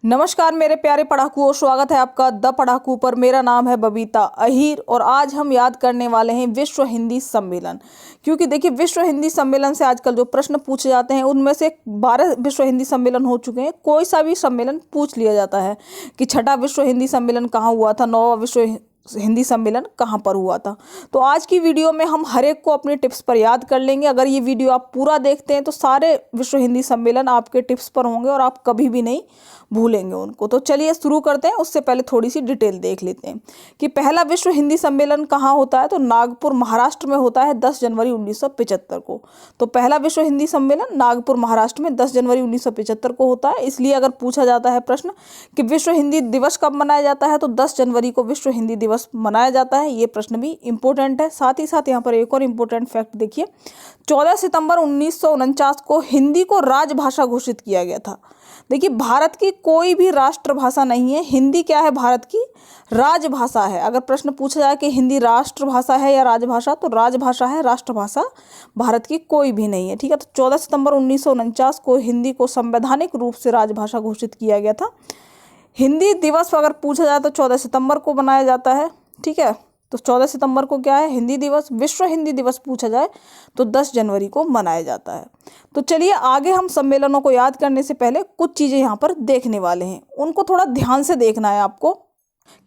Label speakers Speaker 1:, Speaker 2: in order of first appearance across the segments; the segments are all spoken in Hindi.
Speaker 1: नमस्कार मेरे प्यारे पढ़ाकूओं, स्वागत है आपका द पढ़ाकू पर। मेरा नाम है बबीता अहीर और आज हम याद करने वाले हैं विश्व हिंदी सम्मेलन। क्योंकि देखिए, विश्व हिंदी सम्मेलन से आजकल जो प्रश्न पूछे जाते हैं उनमें से 12 विश्व हिंदी सम्मेलन हो चुके हैं। कोई सा भी सम्मेलन पूछ लिया जाता है कि छठा विश्व हिंदी सम्मेलन कहाँ हुआ था, 9वां विश्व हिंदी सम्मेलन कहाँ पर हुआ था। तो आज की वीडियो में हम हर एक को अपने टिप्स पर याद कर लेंगे। अगर ये वीडियो आप पूरा देखते हैं तो सारे विश्व हिंदी सम्मेलन आपके टिप्स पर होंगे और आप कभी भी नहीं भूलेंगे उनको। तो चलिए शुरू करते हैं। उससे पहले थोड़ी सी डिटेल देख लेते हैं कि पहला विश्व हिंदी सम्मेलन कहाँ होता है। तो नागपुर महाराष्ट्र में होता है 10 जनवरी 1975 को। तो पहला विश्व हिंदी सम्मेलन नागपुर महाराष्ट्र में 10 जनवरी 1975 को होता है। इसलिए अगर पूछा जाता है प्रश्न कि विश्व हिंदी दिवस कब मनाया जाता है, तो 10 जनवरी को विश्व हिंदी दिवस मनाया जाता है। ये प्रश्न भी इंपॉर्टेंट है। साथ ही साथ यहाँ पर एक और इम्पोर्टेंट फैक्ट देखिए, 14 सितंबर 1949 को हिंदी को राजभाषा घोषित किया गया था। देखिए, भारत की कोई भी राष्ट्रभाषा नहीं है, हिंदी क्या है, भारत की राजभाषा है। अगर प्रश्न पूछा जाए कि हिंदी राष्ट्रभाषा है या राजभाषा, तो राजभाषा है, राष्ट्रभाषा भारत की कोई भी नहीं है। ठीक है, तो 14 सितंबर 1949 को हिंदी को संवैधानिक रूप से राजभाषा घोषित किया गया था। हिंदी दिवस अगर पूछा जाए तो 14 सितंबर को मनाया जाता है। ठीक है, तो 14 सितंबर को क्या है, हिंदी दिवस। विश्व हिंदी दिवस पूछा जाए तो 10 जनवरी को मनाया जाता है। तो चलिए आगे हम सम्मेलनों को याद करने से पहले कुछ चीज़ें यहाँ पर देखने वाले हैं, उनको थोड़ा ध्यान से देखना है आपको।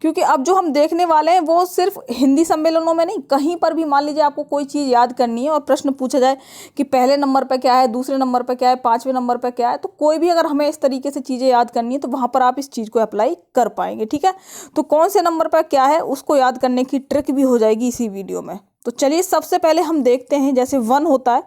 Speaker 1: क्योंकि अब जो हम देखने वाले हैं वो सिर्फ हिंदी सम्मेलनों में नहीं, कहीं पर भी मान लीजिए आपको कोई चीज़ याद करनी है और प्रश्न पूछा जाए कि पहले नंबर पर क्या है, दूसरे नंबर पर क्या है, 5वें नंबर पर क्या है, तो कोई भी अगर हमें इस तरीके से चीज़ें याद करनी है तो वहाँ पर आप इस चीज़ को अप्लाई कर पाएंगे। ठीक है, तो कौन से नंबर पर क्या है उसको याद करने की ट्रिक भी हो जाएगी इसी वीडियो में। तो चलिए सबसे पहले हम देखते हैं, जैसे 1 होता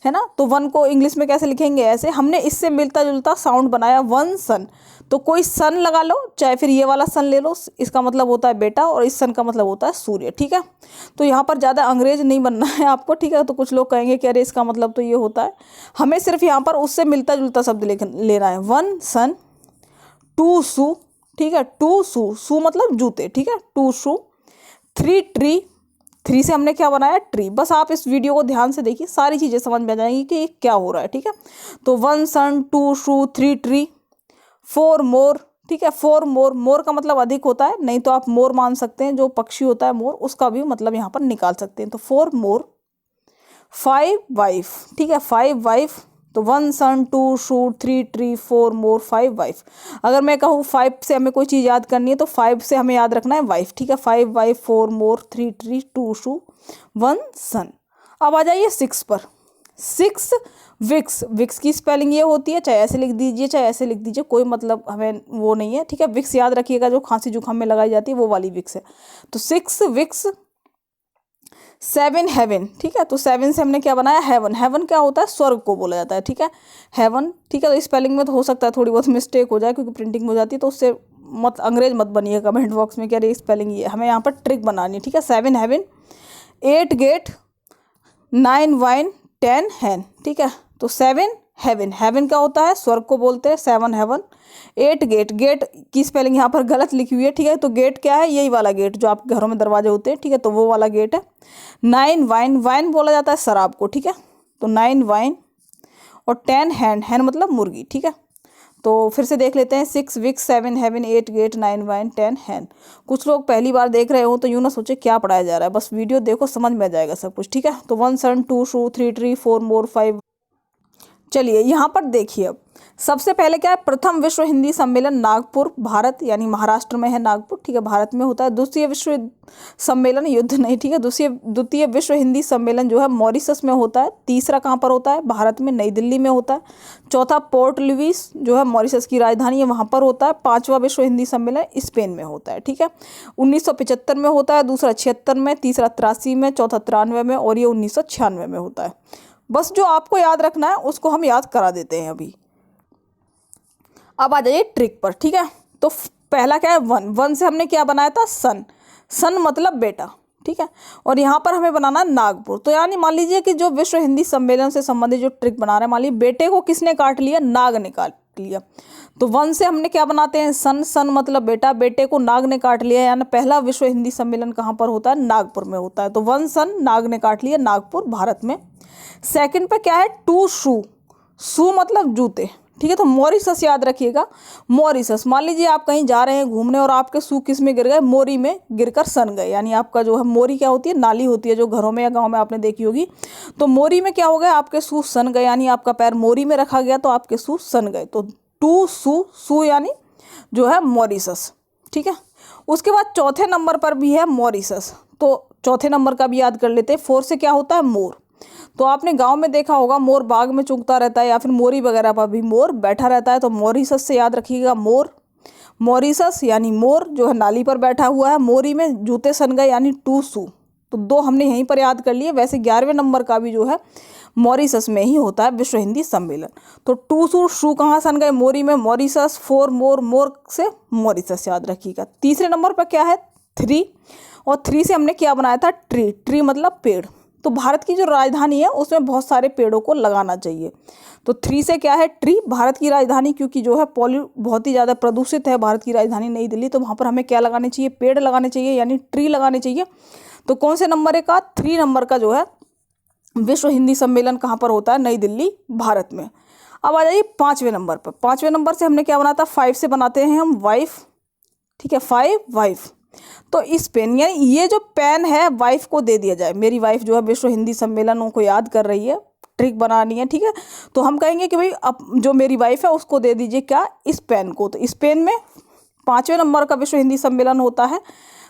Speaker 1: है ना, तो 1 को इंग्लिश में कैसे लिखेंगे, ऐसे। हमने इससे मिलता जुलता साउंड बनाया, 1 सन। तो कोई सन लगा लो, चाहे फिर ये वाला सन ले लो, इसका मतलब होता है बेटा, और इस सन का मतलब होता है सूर्य। ठीक है, तो यहाँ पर ज़्यादा अंग्रेज नहीं बनना है आपको। ठीक है, तो कुछ लोग कहेंगे कि अरे इसका मतलब तो ये होता है, हमें सिर्फ यहाँ पर उससे मिलता जुलता शब्द लेना है। 1 सन, 2 शू। ठीक है, 2 शू, शू मतलब जूते। ठीक है, 2 शू। 3 ट्री, 3 से हमने क्या बनाया, ट्री। बस आप इस वीडियो को ध्यान से देखिए, सारी चीज़ें समझ में आ जाएंगी कि ये क्या हो रहा है। ठीक है, तो 1 सन, 2 शू, 3 ट्री। 4 मोर। ठीक है, 4 मोर, मोर का मतलब अधिक होता है, नहीं तो आप मोर मान सकते हैं, जो पक्षी होता है मोर, उसका भी मतलब यहाँ पर निकाल सकते हैं। तो 4 मोर। 5 वाइफ। ठीक है, 5 वाइफ। तो 1 सन, 2 शू, 3 ट्री, 4 मोर, 5 वाइफ। अगर मैं कहूँ 5 से हमें कोई चीज़ याद करनी है तो 5 से हमें याद रखना है वाइफ। ठीक है, 5 वाइफ, 4 मोर, 3 ट्री, 2 शू, 1 सन। अब आ जाइए 6 पर। 6 विक्स। विक्स की स्पेलिंग ये होती है, चाहे ऐसे लिख दीजिए चाहे ऐसे लिख दीजिए, कोई मतलब हमें वो नहीं है। ठीक है, विक्स याद रखिएगा, जो खांसी जुकाम में लगाई जाती है वो वाली विक्स है। तो 6 विक्स। 7 हेवन। ठीक है, तो 7 से हमने क्या बनाया, हेवन। हेवन क्या होता है, स्वर्ग को बोला जाता है। ठीक है, हेवन। ठीक है, तो स्पेलिंग में तो हो सकता है थोड़ी बहुत मिस्टेक हो जाए क्योंकि प्रिंटिंग में हो जाती है, तो उससे मत अंग्रेज मत बनिए कमेंट बॉक्स में, क्या रही स्पेलिंग ये, हमें यहाँ पर ट्रिक बनानी है। ठीक है, 7 हेवन। 8 गेट। 9 वाइन। 10 हैन। ठीक है, तो 7 हेवन। हेवन क्या होता है, स्वर्ग को बोलते हैं, 7 हेवन। 8 गेट। गेट की स्पेलिंग यहाँ पर गलत लिखी हुई है। ठीक है, तो गेट क्या है, यही वाला गेट जो आपके घरों में दरवाजे होते हैं। ठीक है, तो वो वाला गेट है। 9 वाइन। वाइन बोला जाता है शराब को। ठीक है, तो 9 वाइन। और 10 हैन। हैन मतलब मुर्गी। ठीक है, तो फिर से देख लेते हैं। 6 विक्स, 7 हेवन, 8 गेट, 9 वाइन, 10 हैन। कुछ लोग पहली बार देख रहे हो तो यूँ ना सोचे क्या पढ़ाया जा रहा है, बस वीडियो देखो, समझ में आ जाएगा सब कुछ। ठीक है, तो 1 सन, 2 शू, 3 ट्री, 4 मोर, 5। चलिए यहाँ पर देखिए, अब सबसे पहले क्या है, प्रथम विश्व हिंदी सम्मेलन नागपुर, भारत, यानी महाराष्ट्र में है नागपुर। ठीक है, भारत में होता है। द्वितीय विश्व सम्मेलन, युद्ध नहीं, ठीक है, द्वितीय विश्व हिंदी सम्मेलन जो है मॉरिशस में होता है। तीसरा कहाँ पर होता है, भारत में, नई दिल्ली में होता है। चौथा पोर्ट लुइस जो है मॉरिशस की राजधानी है, वहाँ पर होता है। 5वां विश्व हिंदी सम्मेलन स्पेन में होता है। ठीक है, 1975 में होता है, दूसरा 76 में, तीसरा 83 में, चौथा 93 में, और ये 1996 में होता है। बस जो आपको याद रखना है उसको हम याद करा देते हैं अभी। अब आ जाइए ट्रिक पर। ठीक है, तो पहला क्या है, 1। 1 से हमने क्या बनाया था, सन। सन मतलब बेटा। ठीक है, और यहाँ पर हमें बनाना है नागपुर। तो यानी मान लीजिए कि जो विश्व हिंदी सम्मेलन से संबंधित जो ट्रिक बना रहे हैं, मान लीजिए बेटे को किसने काट लिया, नाग ने काट लिया। तो 1 से हमने क्या बनाते हैं, सन। सन मतलब बेटा, बेटे को नाग ने काट लिया, यानी पहला विश्व हिंदी सम्मेलन कहाँ पर होता है, नागपुर में होता है। तो 1 सन, नाग ने काट लिया, नागपुर, भारत में। सेकंड पे क्या है, 2 शू। शू मतलब जूते। ठीक है। तो मॉरिशस याद रखिएगा, मॉरिशस। मान लीजिए आप कहीं जा रहे हैं घूमने और आपके शू किस में गिर गए, मोरी में गिरकर सन गए। यानी आपका जो है मोरी क्या होती है, नाली होती है जो घरों में या गांव में आपने देखी होगी। तो मोरी में क्या हो गया, आपके शू सन गए, यानी आपका पैर मोरी में रखा गया तो आपके शू सन गए। तो टू शू, शू यानी जो है मॉरिशस। ठीक है। उसके बाद चौथे नंबर पर भी है मॉरिशस, तो चौथे नंबर का भी याद कर लेते हैं। 4 से क्या होता है, मोर। तो आपने गांव में देखा होगा मोर बाग में चुगता रहता है या फिर मोरी वगैरह पर भी मोर बैठा रहता है। तो मॉरिशस से याद रखिएगा मोर, मॉरिशस यानी मोर जो है नाली पर बैठा हुआ है, मोरी में जूते सन गए यानी टू शू। तो 2 हमने यहीं पर याद कर लिए। वैसे 11वें नंबर का भी जो है मॉरिशस में ही होता है विश्व हिंदी सम्मेलन। तो टू शू, शू कहाँ सन गए, मोरी में, मॉरिशस। 4 मोर, मोर से मॉरिशस याद रखिएगा। तीसरे नंबर पर क्या है, 3, और 3 से हमने क्या बनाया था, ट्री। ट्री मतलब पेड़। तो भारत की जो राजधानी है उसमें बहुत सारे पेड़ों को लगाना चाहिए। तो 3 से क्या है, ट्री। भारत की राजधानी क्योंकि जो है बहुत ही ज़्यादा प्रदूषित है भारत की राजधानी नई दिल्ली, तो वहाँ पर हमें क्या लगाने चाहिए, पेड़ लगाने चाहिए, यानी ट्री लगाने चाहिए। तो कौन से नंबर का, 3 नंबर का जो है विश्व हिंदी सम्मेलन कहाँ पर होता है, नई दिल्ली, भारत में। अब आ जाइए 5वें नंबर पर। 5वें नंबर से हमने क्या बना था, 5 से बनाते हैं हम वाइफ। ठीक है, 5 वाइफ। तो इस पेन, यानी ये जो पेन है वाइफ को दे दिया जाए। मेरी वाइफ जो है विश्व हिंदी सम्मेलनों को याद कर रही है, ट्रिक बनानी है। ठीक है। तो हम कहेंगे कि भाई अब जो मेरी वाइफ है उसको दे दीजिए क्या, इस पेन को। तो इस पेन में 5वें नंबर का विश्व हिंदी सम्मेलन होता है।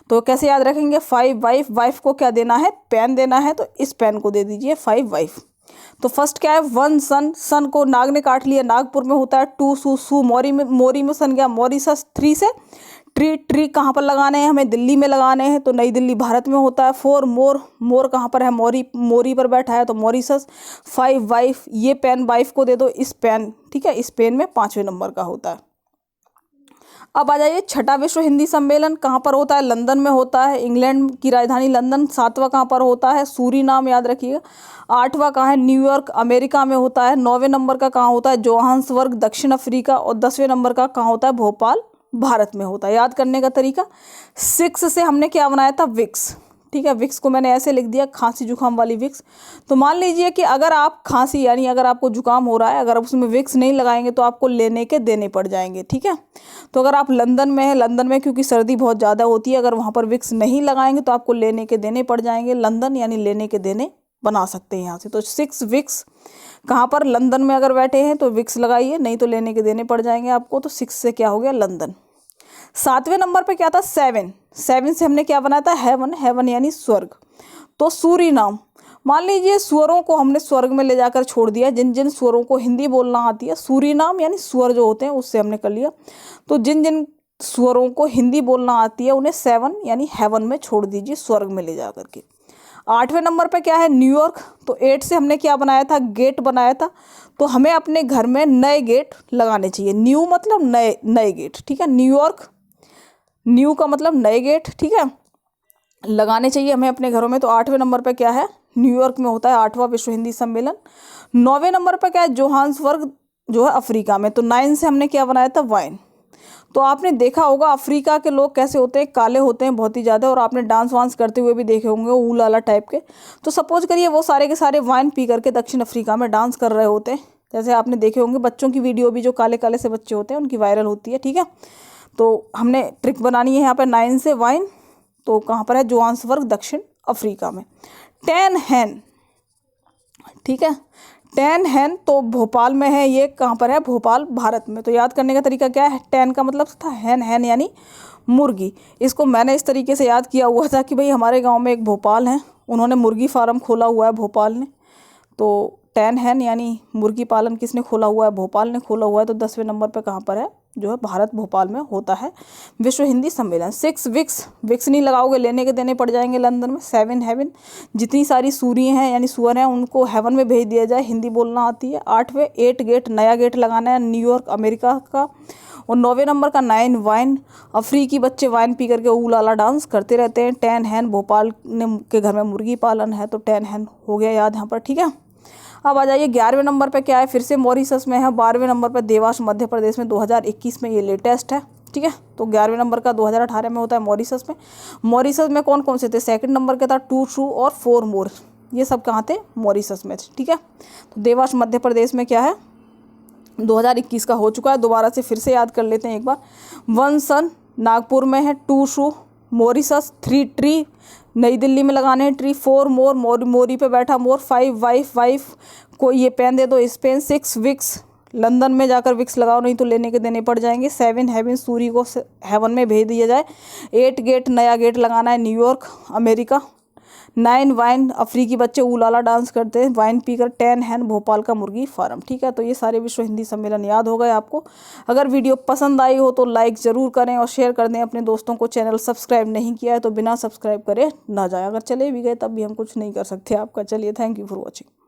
Speaker 1: तो कैसे याद रखेंगे, 5 वाइफ, वाइफ को क्या देना है, पेन देना है। तो इस पेन को दे दीजिए 5 वाइफ। तो फर्स्ट क्या है, 1 सन, सन को नाग ने काट लिया, नागपुर में होता है। 2 शू, शू मोरी में सन गया, मॉरिशस। 3 से ट्री, ट्री कहाँ पर लगाने हैं, हमें दिल्ली में लगाने हैं, तो नई दिल्ली भारत में होता है। 4 मोर, मोर कहाँ पर है, मोरी पर बैठा है, तो मॉरिशस। 5 वाइफ, ये पेन वाइफ को दे दो, इस पेन। ठीक है, इस पेन में 5वें नंबर का होता है। अब आ जाइए 6ठा विश्व हिंदी सम्मेलन कहाँ पर होता है, लंदन में होता है, इंग्लैंड की राजधानी लंदन। 7वां कहाँ पर होता है, सूरीनाम याद रखिएगा। 8वां कहाँ है, न्यूयॉर्क, अमेरिका में होता है। 9वें नंबर का कहाँ होता है, जोहान्सबर्ग, दक्षिण अफ्रीका। और 10वें नंबर का कहाँ होता है, भोपाल, भारत में होता है। याद करने का तरीका, 6 से हमने क्या बनाया था, विक्स। ठीक है, विक्स को मैंने ऐसे लिख दिया, खांसी जुकाम वाली विक्स। तो मान लीजिए कि अगर आप खांसी, यानी अगर आपको जुकाम हो रहा है, अगर उसमें विक्स नहीं लगाएंगे तो आपको लेने के देने पड़ जाएंगे। ठीक है। तो अगर आप लंदन में हैं, लंदन में क्योंकि सर्दी बहुत ज़्यादा होती है, अगर वहाँ पर विक्स नहीं लगाएंगे तो आपको लेने के देने पड़ जाएंगे। लंदन यानी लेने के देने बना सकते हैं यहाँ से। तो 6 विक्स, कहाँ पर, लंदन में अगर बैठे हैं तो विक्स लगाइए, नहीं तो लेने के देने पड़ जाएंगे आपको। तो 6 से क्या हो गया, लंदन। 7वें नंबर पे क्या था, 7 से हमने क्या बनाया था, हेवन, हेवन यानी स्वर्ग। तो सूरीनाम, मान लीजिए स्वरों को हमने स्वर्ग में ले जाकर छोड़ दिया। जिन जिन स्वरों को हिंदी बोलना आती है, सूरीनाम यानी स्वर जो होते हैं उससे हमने कर लिया। तो जिन जिन स्वरों को हिंदी बोलना आती है उन्हें 7 यानी हेवन में छोड़ दीजिए, स्वर्ग में ले जा करके। 8वें नंबर पे क्या है, न्यूयॉर्क। तो 8 से हमने क्या बनाया था, गेट बनाया था। तो हमें अपने घर में नए गेट लगाने चाहिए। न्यू मतलब नए, नए गेट। ठीक है, न्यूयॉर्क, न्यू का मतलब नए गेट। ठीक है, लगाने चाहिए हमें अपने घरों में। तो 8वें नंबर पे क्या है, न्यूयॉर्क में होता है 8वां विश्व हिंदी सम्मेलन। 9वें नंबर पे क्या है, जोहान्सबर्ग जो है अफ्रीका में। तो 9 से हमने क्या बनाया था, वाइन। तो आपने देखा होगा अफ्रीका के लोग कैसे होते हैं, काले होते हैं बहुत ही ज़्यादा, और आपने डांस वांस करते हुए भी देखे होंगे, ऊल वाला टाइप के। तो सपोज करिए वो सारे के सारे वाइन पी करके दक्षिण अफ्रीका में डांस कर रहे होते हैं। जैसे आपने देखे होंगे बच्चों की वीडियो भी, जो काले काले से बच्चे होते हैं उनकी वायरल होती है। ठीक है, तो हमने ट्रिक बनानी है यहाँ पर 9 से वाइन। तो कहाँ पर है, जोहान्सबर्ग, दक्षिण अफ्रीका में। 10 हैन, ठीक है, 10 हैन तो भोपाल में है। ये कहाँ पर है, भोपाल, भारत में। तो याद करने का तरीका क्या है, 10 का मतलब था हैन, हैन यानी मुर्गी। इसको मैंने इस तरीके से याद किया हुआ था कि भाई हमारे गांव में एक भोपाल है, उन्होंने मुर्गी फार्म खोला हुआ है भोपाल ने। तो 10 हैन यानी मुर्गी पालन किसने खोला हुआ है, भोपाल ने खोला हुआ है। तो 10वें नंबर पर कहाँ पर है, जो है भारत, भोपाल में होता है विश्व हिंदी सम्मेलन। 6 विक्स, विक्स नहीं लगाओगे लेने के देने पड़ जाएंगे लंदन में। 7 हेवन, जितनी सारी सूरी हैं यानी सुअर हैं उनको हेवन में भेज दिया जाए, हिंदी बोलना आती है। 8वें 8 गेट, नया गेट लगाना है न्यूयॉर्क, अमेरिका का। और 9वें नंबर का 9 वाइन, अफ्रीकी बच्चे वाइन पी करके ऊलाला डांस करते रहते हैं। 10 हैन, भोपाल के घर में मुर्गी पालन है, तो 10 हैन हो गया याद यहाँ पर। ठीक है, अब आ जाइए 11वें नंबर पे क्या है, फिर से मॉरिशस में है। 12वें नंबर पे देवास, मध्य प्रदेश में, 2021 में ये लेटेस्ट है। ठीक है, तो 11वें नंबर का 2018 में होता है मॉरिशस में। मॉरिशस में कौन कौन से थे, सेकंड नंबर का था 2 ट्रू और 4 मोर, ये सब कहाँ थे, मॉरिशस में थे। ठीक है, तो देवास मध्य प्रदेश में क्या है, 2021 का हो चुका है। दोबारा से फिर से याद कर लेते हैं एक बार। 1 सन नागपुर में है, 2 शू मॉरिशस, 3 ट्री नई दिल्ली में लगाने हैं ट्री, 4 मोर मोरी पे बैठा मोर, 5 वाइफ को ये पेन दे दो स्पेन, 6 विक्स लंदन में जाकर विक्स लगाओ नहीं तो लेने के देने पड़ जाएंगे, 7 हेवन सूर्य को हेवन में भेज दिया जाए, 8 गेट नया गेट लगाना है न्यूयॉर्क अमेरिका, 9 वाइन अफ्रीकी बच्चे ऊलाला डांस करते हैं वाइन पीकर, 10 हैन भोपाल का मुर्गी फार्म। ठीक है, तो ये सारे विश्व हिंदी सम्मेलन याद हो गए आपको। अगर वीडियो पसंद आई हो तो लाइक ज़रूर करें और शेयर कर दें अपने दोस्तों को। चैनल सब्सक्राइब नहीं किया है तो बिना सब्सक्राइब करे ना जाए, अगर चले भी गए तब भी हम कुछ नहीं कर सकते आपका। चलिए, थैंक यू फॉर वॉचिंग।